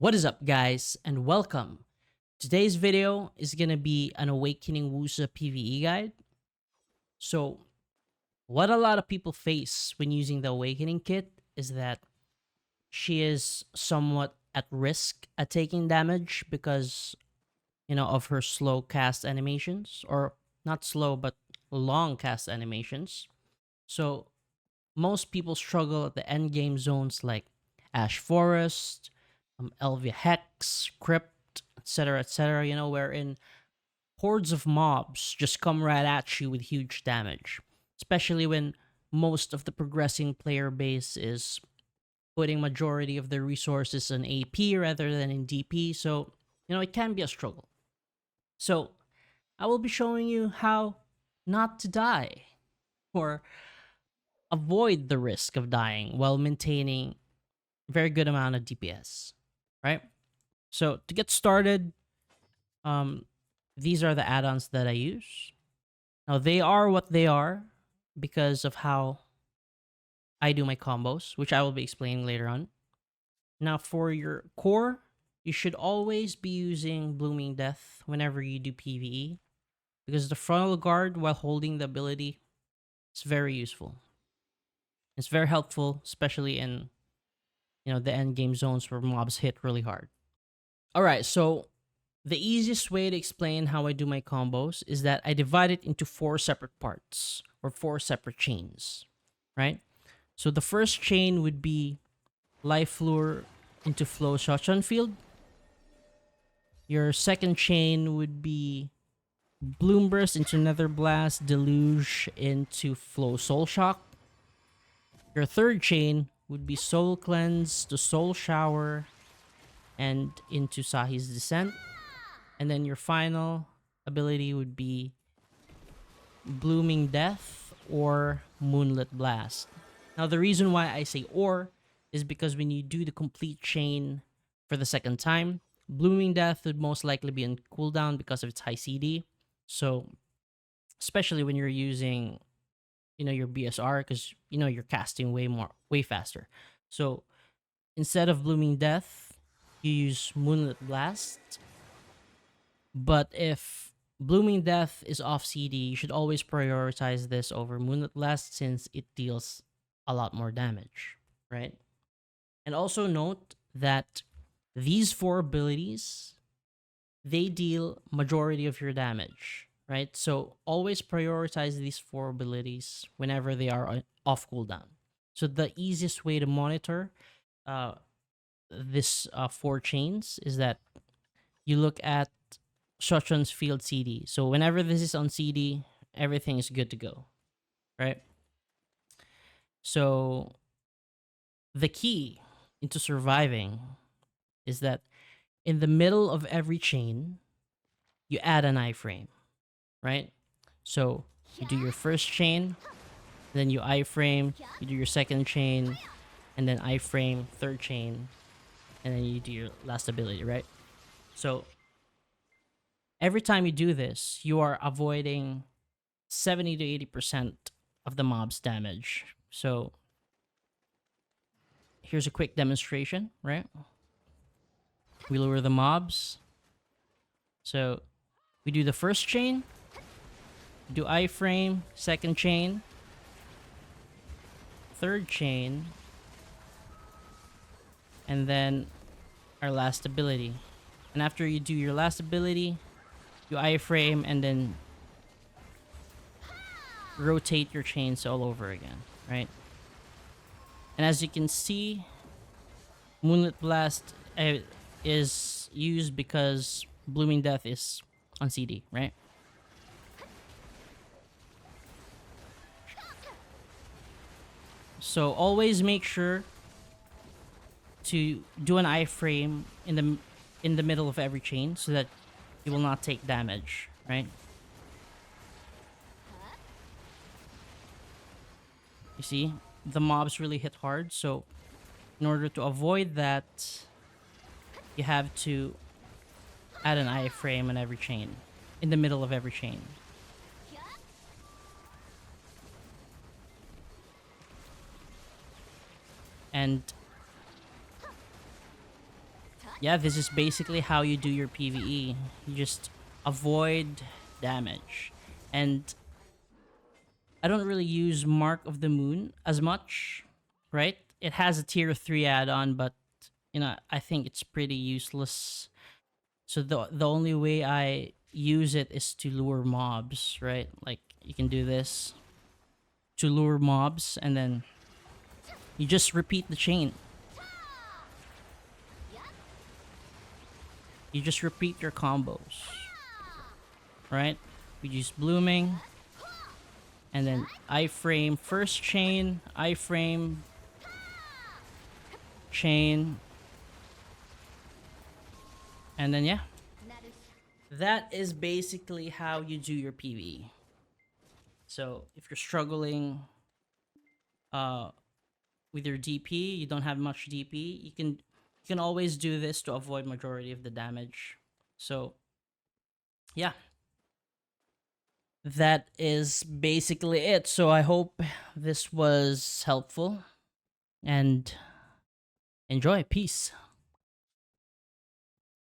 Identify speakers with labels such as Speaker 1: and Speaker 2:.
Speaker 1: What is up, guys, and welcome. Today's video is gonna be an Awakening Woosa PvE guide. So, what a lot of people face when using the Awakening kit is that she is somewhat at risk at taking damage because, of her slow cast animations, or not slow, but long cast animations. So, most people struggle at the end game zones like Ash Forest, Elvia Hex, Crypt, etc., wherein hordes of mobs just come right at you with huge damage, especially when most of the progressing player base is putting majority of their resources in AP rather than in DP, so it can be a struggle. So I will be showing you how not to die or avoid the risk of dying while maintaining a very good amount of DPS, right? So to get started, um, these are the add-ons that I use. Now they are what they are because of how I do my combos, which I will be explaining later on. Now for your core, you should always be using Blooming Death whenever you do PvE because the frontal guard while holding the ability is very useful. It's very helpful, especially in the end game zones where mobs hit really hard. All right, so the easiest way to explain how I do my combos is that I divide it into four separate parts or four separate chains, right? So the first chain would be Life Lure into Flow Shotgun Field. Your second chain would be Bloom Burst into Nether Blast, Deluge into Flow Soul Shock. Your third chain would be Soul Cleanse to Soul Shower and into Sahi's Descent. And then your final ability would be Blooming Death or Moonlit Blast. Now, the reason why I say or is because when you do the complete chain for the second time, Blooming Death would most likely be on cooldown because of its high CD. So, especially when you're using, your BSR, because, you're casting way faster. So, instead of Blooming Death, you use Moonlit Blast. But if Blooming Death is off CD, you should always prioritize this over Moonlit Blast since it deals a lot more damage, right? And also note that these four abilities, they deal majority of your damage, right? So always prioritize these four abilities whenever they are off cooldown. So the easiest way to monitor this four chains is that you look at Shotgun's field CD. So whenever this is on CD, everything is good to go, right? So the key into surviving is that in the middle of every chain, you add an iframe, right? So you do your first chain, then you iframe, you do your second chain, and then iframe, third chain, and then you do your last ability, right? So every time you do this, you are avoiding 70 to 80% of the mob's damage. So here's a quick demonstration, right? We lure the mobs. So we do the first chain, do iframe, second chain, third chain, and then our last ability. And after you do your last ability, you iframe and then rotate your chains all over again, right? And as you can see, Moonlit Blast is used because Blooming Death is on CD, right? So always make sure to do an iframe in the middle of every chain so that you will not take damage, right? You see, the mobs really hit hard, so in order to avoid that, you have to add an iframe in every chain, in the middle of every chain. And yeah, this is basically how you do your PvE. You just avoid damage. And I don't really use Mark of the Moon as much, right? It has a tier 3 add-on, but I think it's pretty useless. So the only way I use it is to lure mobs, right? Like you can do this to lure mobs and then you just repeat the chain. You just repeat your combos, right? We use blooming and then iframe first chain, iframe chain, and then yeah, that is basically how you do your PvE. So if you're struggling with your DP, you don't have much DP, you can always do this to avoid majority of the damage. So yeah, that is basically it. So I hope this was helpful and enjoy. Peace.